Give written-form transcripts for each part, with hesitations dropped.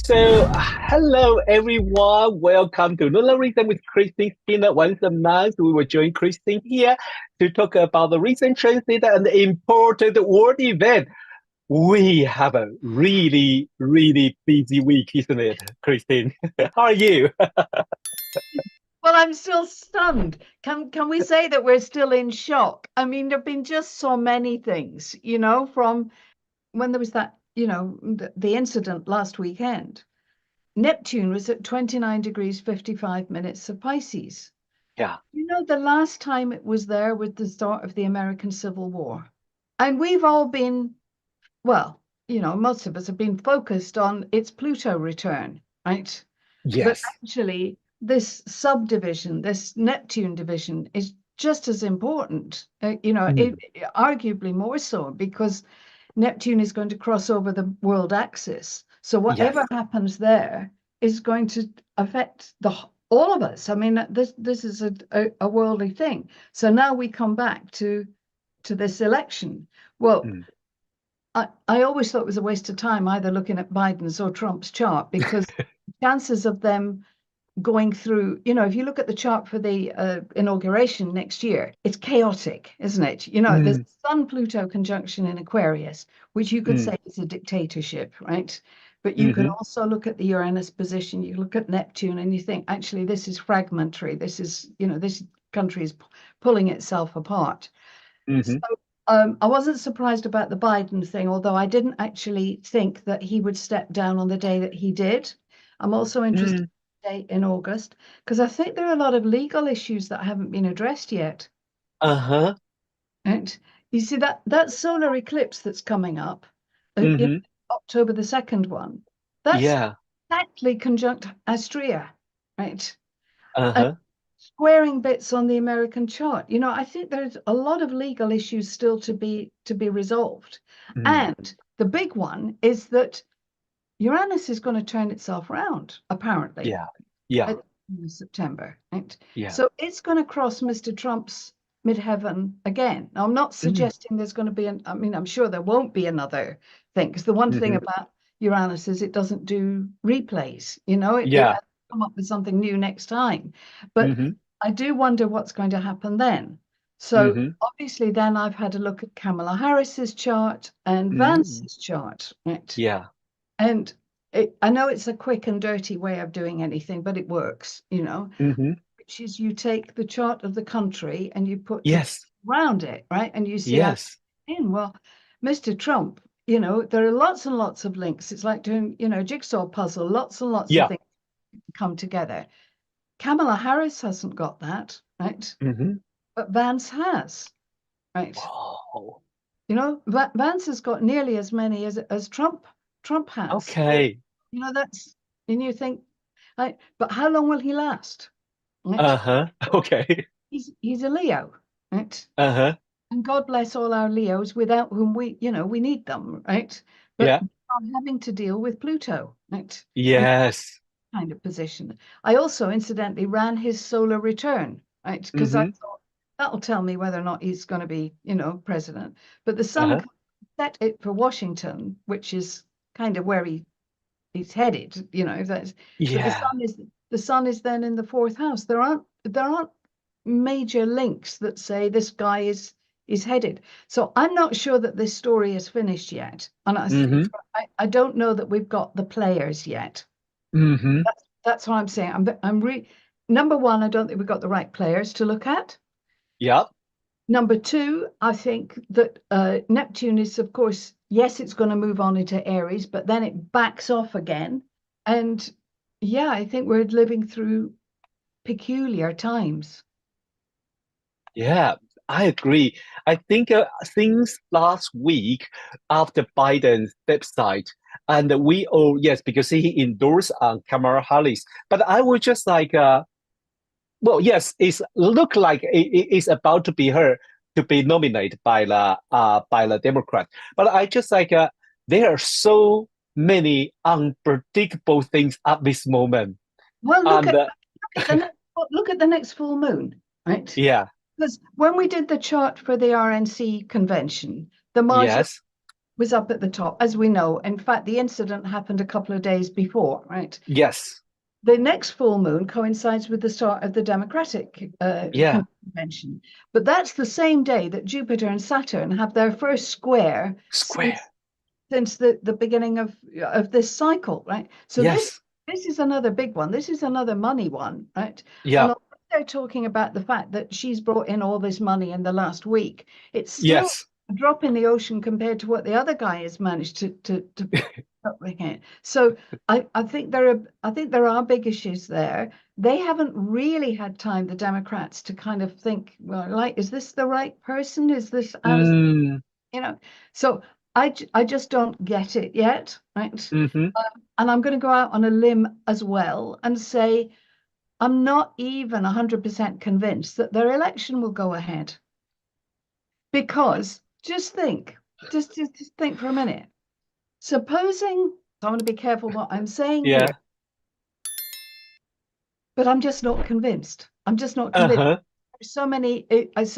Hello everyone. Welcome to Lunar Reason with Christine Spinner. Once a month, we will join Christine here to talk about the recent transit and the important world event. We have a really, really busy week, isn't it, Christine? How are you? Well, I'm still stunned. Can we say that we're still in shock? I mean, there've been just so many things, from when there was that, the incident last weekend. Neptune was at 29 degrees 55 minutes of Pisces. Yeah. The last time it was there was the start of the American Civil War. And we've all been, well, most of us have been focused on its Pluto return, right? But Yes. actually, this subdivision, this Neptune division, is just as important, Mm. arguably more so because Neptune is going to cross over the world axis. So Yes. whatever happens there is going to affect all of us. I mean, this is a worldly thing. So now we come back to this election. Well, Mm. I always thought it was a waste of time either looking at Biden's or Trump's chart because chances of them going through, if you look at the chart for the inauguration next year, it's chaotic, isn't it? There's Mm. Sun Pluto conjunction in Aquarius, which you could Mm. say is a dictatorship, right? But you can Mm-hmm. also look at the Uranus position, you look at Neptune, and you think, actually, this is fragmentary. This is, this country is pulling itself apart. So Mm-hmm. I wasn't surprised about the Biden thing, although I didn't actually think that he would step down on the day that he did. I'm also interested Mm. in the date in August because I think there are a lot of legal issues that haven't been addressed yet. Uh-huh. And you see that solar eclipse that's coming up, Mm-hmm. October the 2nd one, that's Yeah. exactly conjunct Astrea, right? Uh-huh. Squaring bits on the American chart. I think there's a lot of legal issues still to be resolved. Mm. And the big one is that Uranus is going to turn itself around, apparently, Yeah. Yeah. at September. Right? Yeah. So it's going to cross Mr. Trump's midheaven again. Now, I'm not Mm. suggesting there's going to be I mean, I'm sure there won't be another thing, because the one thing Mm-hmm. about Uranus is it doesn't do replays, it Yeah. has to come up with something new next time. But Mm-hmm. I do wonder what's going to happen then. So Mm-hmm. obviously, then I've had a look at Kamala Harris's chart and Mm. Vance's chart, right? Yeah. And I know it's a quick and dirty way of doing anything, but it works, Mm-hmm. which is you take the chart of the country and you put the Yes. around it, right? And you see how it's Yes. in. Well, Mr. Trump, there are lots and lots of links. It's like doing, jigsaw puzzle, lots and lots of Yeah. things come together. Kamala Harris hasn't got that, right? Mm-hmm. But Vance has, right? Wow. Vance has got nearly as many as Trump has. So, Okay. that's, and you think, right, but how long will he last? Right? Uh-huh. Okay. He's a Leo, right? Uh-huh. And God bless all our Leos, without whom we need them, right? But Yeah. I'm having to deal with Pluto, right? And Yes. kind of position. I also incidentally ran his solar return, right? Because I Mm-hmm. thought that'll tell me whether or not he's going to be, president. But the sun Uh-huh. set it for Washington, which is kind of where he's headed, that's but Yeah. the sun is then in the fourth house. There aren't major links that say this guy is headed. So I'm not sure that this story is finished yet. And Mm-hmm. I don't know that we've got the players yet. Mm-hmm. That's what I'm saying. Number one, I don't think we've got the right players to look at. Yep. Number two, I think that Neptune is, of course, yes, it's going to move on into Aries, but then it backs off again. And yeah, I think we're living through peculiar times. Yeah. I agree. I think since last week after Biden's website, and we all, yes, because he endorsed Kamala Harris. But I would just like well, yes, it's look like it's about to be her to be nominated by the Democrat. But I just like there are so many unpredictable things at this moment, Well, and look at the next full moon, right? yeah, Because when we did the chart for the RNC convention, the Mars yes, was up at the top, as we know. In fact, the incident happened a couple of days before, right? Yes. The next full moon coincides with the start of the Democratic Yeah. convention. But that's the same day that Jupiter and Saturn have their first square Square. since the beginning of this cycle, right? So Yes. this is another big one. This is another money one, right? Yeah. And they're talking about the fact that she's brought in all this money in the last week. It's still Yes. a drop in the ocean compared to what the other guy has managed to it. So I think there are big issues there. They haven't really had time, the Democrats, to kind of think, well, like, is this the right person? Is this as Mm. you know? So I just don't get it yet, right? Mm-hmm. And I'm going to go out on a limb as well and say I'm not even 100% convinced that their election will go ahead. Because just think for a minute. Supposing, I want to be careful what I'm saying Yeah. here, but I'm just not convinced. I'm just not convinced. Uh-huh. There's so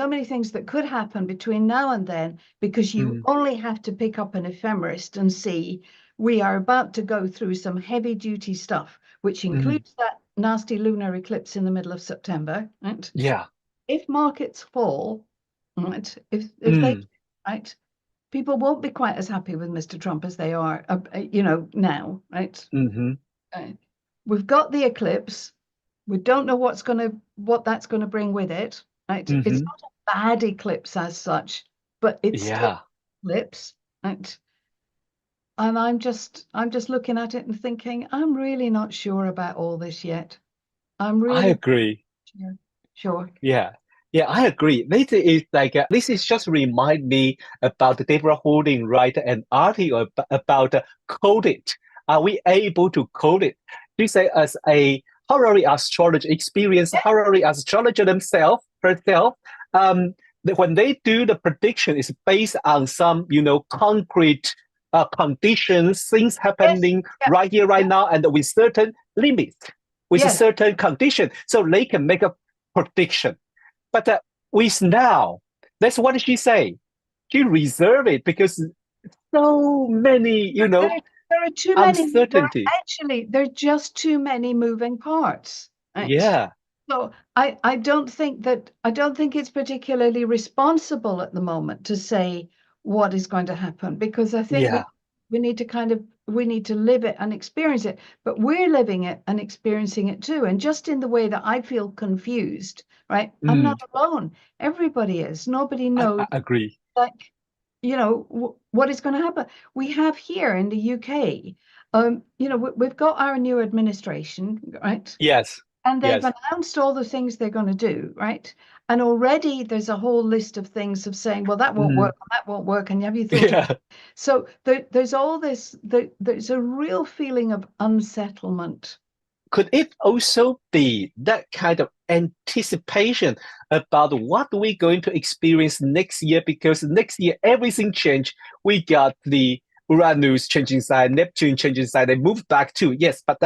many things that could happen between now and then, because you only have to pick up an ephemerist and see we are about to go through some heavy duty stuff, which includes that nasty lunar eclipse in the middle of September, right? Yeah. If markets fall, right, if they, right, people won't be quite as happy with Mr. Trump as they are, now, right? Mm-hmm. We've got the eclipse. We don't know what that's gonna bring with it, right? It's not a bad eclipse as such, but it's still an eclipse, right? And I'm just looking at it and thinking, I'm really not sure about all this yet. I'm I really agree. sure. Yeah. Yeah, I agree. This is like this is just remind me about Deborah Holding write an article about code it. Are we able to code it? She say as a horary astrologer, experienced horary astrologer herself, when they do the prediction, is based on some concrete conditions, things happening right here, right now, and with certain limits, with a certain condition, so they can make a prediction. But with now, that's what she say. She reserve it because so many, There are too many. uncertainty. There are just too many moving parts. Right? Yeah. So I don't think it's particularly responsible at the moment to say what is going to happen, because I think we need to live it and experience it. But we're living it and experiencing it too. And just in the way that I feel confused, right? I'm not alone. Everybody is. Nobody knows. I agree. Like, what is going to happen. We have here in the UK, we've got our new administration, right? Yes. And they've Yes. announced all the things they're going to do, right? And already there's a whole list of things of saying, well, that won't work, that won't work. And have you thought? Yeah. So there's all this, there's a real feeling of unsettlement. Could it also be that kind of anticipation about what we're going to experience next year? Because next year, everything changed. We got the Uranus changing side, Neptune changing side. They moved back too. Yes, but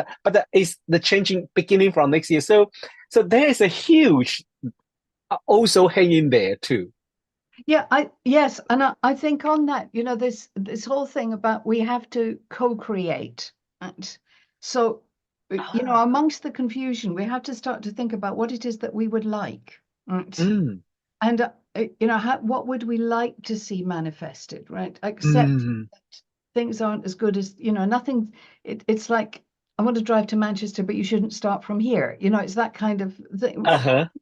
is the changing beginning from next year. So there is a huge also hanging there too. Yeah, I think on that, this whole thing about we have to co-create. And so, amongst the confusion, we have to start to think about what it is that we would like. Right? And, what would we like to see manifested, right? Accept that things aren't as good as, nothing. It's like, I want to drive to Manchester, but you shouldn't start from here. It's that kind of thing.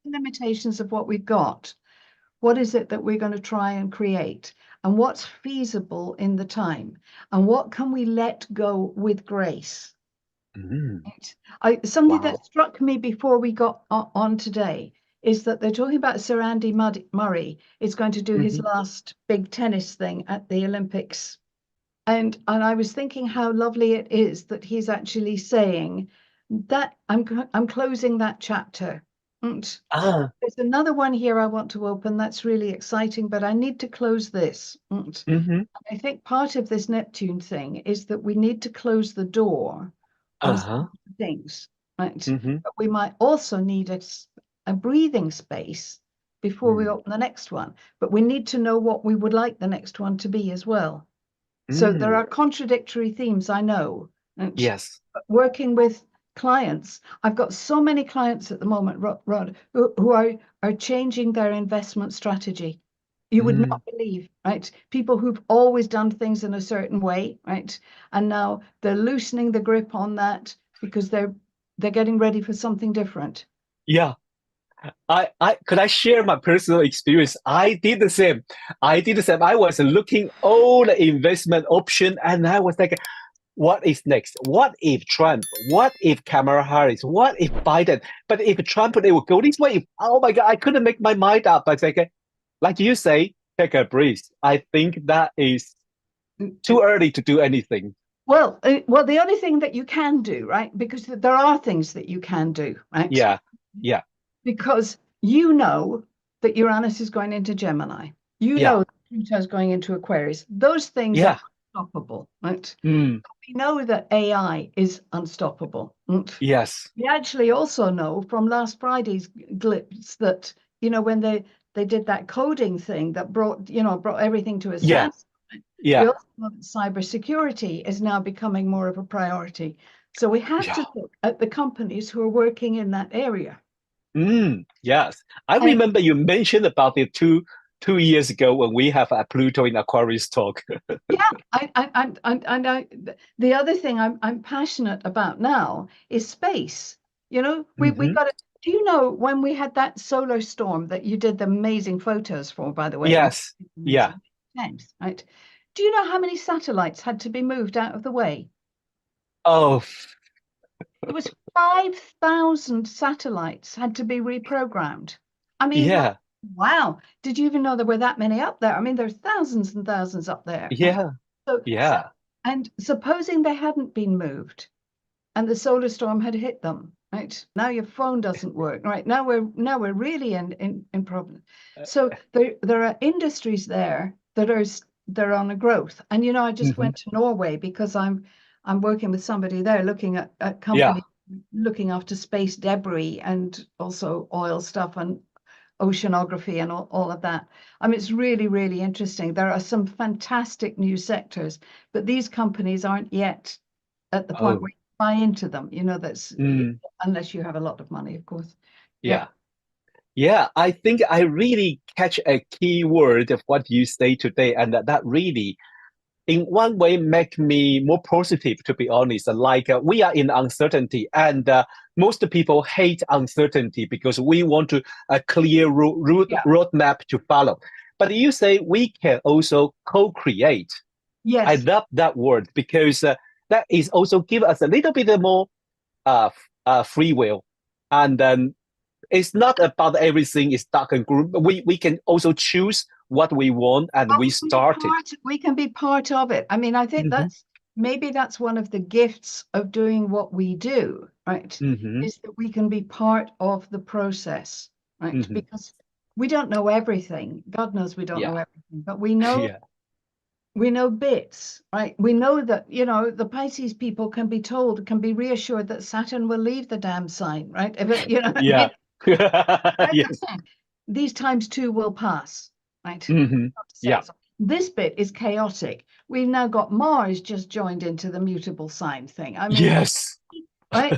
Limitations of what we've got. What is it that we're going to try and create? And what's feasible in the time? And what can we let go with grace? Something that struck me before we got on today is that they're talking about Sir Andy Murray is going to do his last big tennis thing at the Olympics. And I was thinking how lovely it is that he's actually saying that I'm closing that chapter. There's another one here I want to open that's really exciting, but I need to close this. I think part of this Neptune thing is that we need to close the door on some things, right? But we might also need a breathing space before we open the next one. But we need to know what we would like the next one to be as well. So there are contradictory themes, I know. And Yes. working with clients, I've got so many clients at the moment, Rod, who are changing their investment strategy. You would not believe, right? People who've always done things in a certain way, right? And now they're loosening the grip on that because they're getting ready for something different. Yeah. Could I share my personal experience? I did the same. I was looking all the investment option and I was like, what is next? What if Trump? What if Kamala Harris? What if Biden? But if Trump, they would go this way. Oh my God, I couldn't make my mind up. I was like you say, take a breath. I think that is too early to do anything. Well, the only thing that you can do, right? Because there are things that you can do, right? Yeah. Yeah. Because you know that Uranus is going into Gemini. You know that Pluto is going into Aquarius. Those things are unstoppable, right? We know that AI is unstoppable. Right? Yes. We actually also know from last Friday's glimpse that, when they did that coding thing that brought everything to a standstill. Yeah. We also know that cybersecurity is now becoming more of a priority. So we have to look at the companies who are working in that area. Yes. I remember you mentioned about it two years ago when we have a Pluto in Aquarius talk. Yeah, the other thing I'm passionate about now is space. We got it. Do you know when we had that solar storm that you did the amazing photos for, by the way? Yes. Yeah. Thanks, right. Do you know how many satellites had to be moved out of the way? Oh, It was 5,000 satellites had to be reprogrammed. I mean, yeah. wow. Did you even know there were that many up there? I mean, there's thousands and thousands up there. Yeah. Yeah. And supposing they hadn't been moved and the solar storm had hit them, right? Now your phone doesn't work, right? Now we're really in problem. So there are industries there that they're on a growth. And I just went to Norway because I'm working with somebody there looking at companies looking after space debris and also oil stuff and oceanography and all of that. I mean, it's really, really interesting. There are some fantastic new sectors, but these companies aren't yet at the point where you buy into them. That's unless you have a lot of money, of course. Yeah. Yeah, I think I really catch a key word of what you say today, and that really, in one way, make me more positive, to be honest. Like we are in uncertainty, and most people hate uncertainty because we want to a clear roadmap to follow. But you say we can also co-create. Yes. I love that word because that is also give us a little bit more free will, and then it's not about everything is dark and group. We can also choose what we want, and we start it. We can be part of it. I mean, I think that's one of the gifts of doing what we do, right? Is that we can be part of the process, right? Because we don't know everything. God knows we don't know everything, but we know we know bits, right? We know that, the Pisces people can be reassured that Saturn will leave the damn sign, right? If it, Yes. These times too will pass, right? Yeah. This bit is chaotic. We've now got Mars just joined into the mutable sign thing. I mean, yes. Right?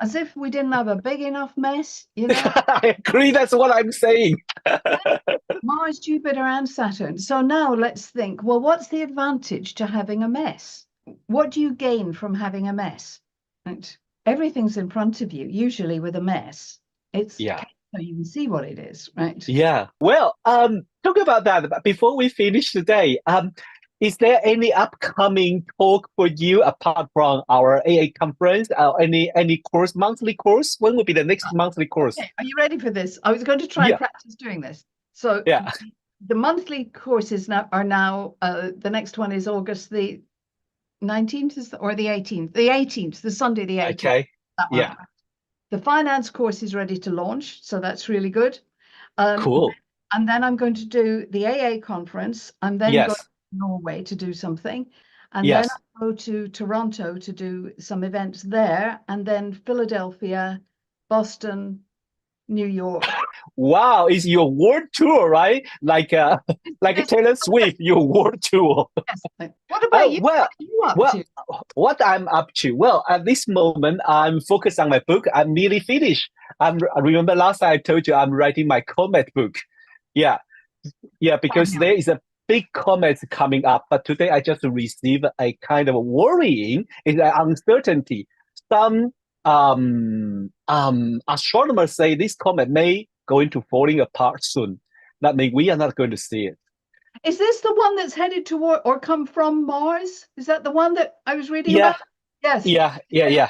As if we didn't have a big enough mess, I agree. That's what I'm saying. Mars, Jupiter, and Saturn. So now let's think, well, what's the advantage to having a mess? What do you gain from having a mess? Right? Everything's in front of you, usually with a mess. It's so you can see what it is, right? Yeah. Well, talk about that. But before we finish today, is there any upcoming talk for you apart from our AA conference? Any course, monthly course? When will be the next monthly course? Okay. Are you ready for this? I was going to try and practice doing this. So the monthly courses are now the next one is August the 19th or the 18th? The 18th, the Sunday the 18th. Okay. Yeah. The finance course is ready to launch, so that's really good. Cool. And then I'm going to do the AA conference, and then go to Norway to do something. And then I'll go to Toronto to do some events there, and then Philadelphia, Boston, New York. Wow, it's your world tour, right? Like like a Taylor Swift, your world tour. Yes. What about you? Well, What are you up well, to? what I'm up to? Well, at this moment, I'm focused on my book. I'm nearly finished. I remember last time I told you I'm writing my comet book. Yeah, yeah, because Daniel. there is a big comet coming up. But today I just received a kind of worrying, is an uncertainty. Some astronomers say this comet may going to falling apart soon. That means we are not going to see it. Is this the one that's headed toward or come from Mars? Is that the one that I was reading Yeah, about? Yes. yeah.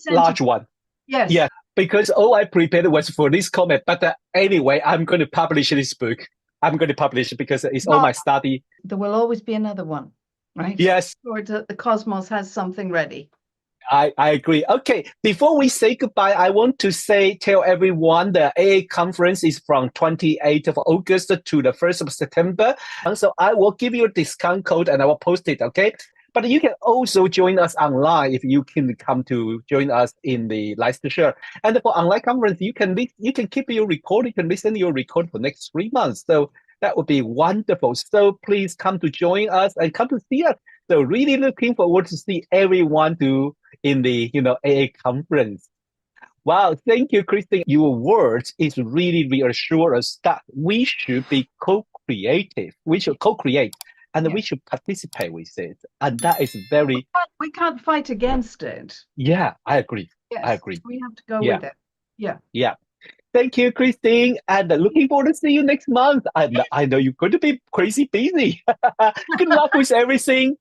Large one. Yes. Yeah, because all I prepared was for this comet. But anyway, I'm going to publish this book. I'm going to publish it because it's all Well, my study. there will always be another one, right? Yes, Or the cosmos has something ready. I agree. Okay, before we say goodbye, I want to tell everyone the AA conference is from 28th of August to the 1st of September. And so I will give you a discount code and I will post it, okay? But you can also join us online if you can come to join us in the Leicester. And for online conference, you can keep your record, you can listen to your record for next 3 months. So that would be wonderful. So please come to join us and come to see us. So really looking forward to see everyone in the AA conference. Wow, thank you, Christine. Your words is really reassure us that we should be co-creative. We should co-create and we should participate with it. And that is very we can't fight against it. Yeah, I agree. Yes, I agree. we have to go with it. Yeah. Yeah. Thank you, Christine. And looking forward to see you next month. I know you're going to be crazy busy. Good luck with everything.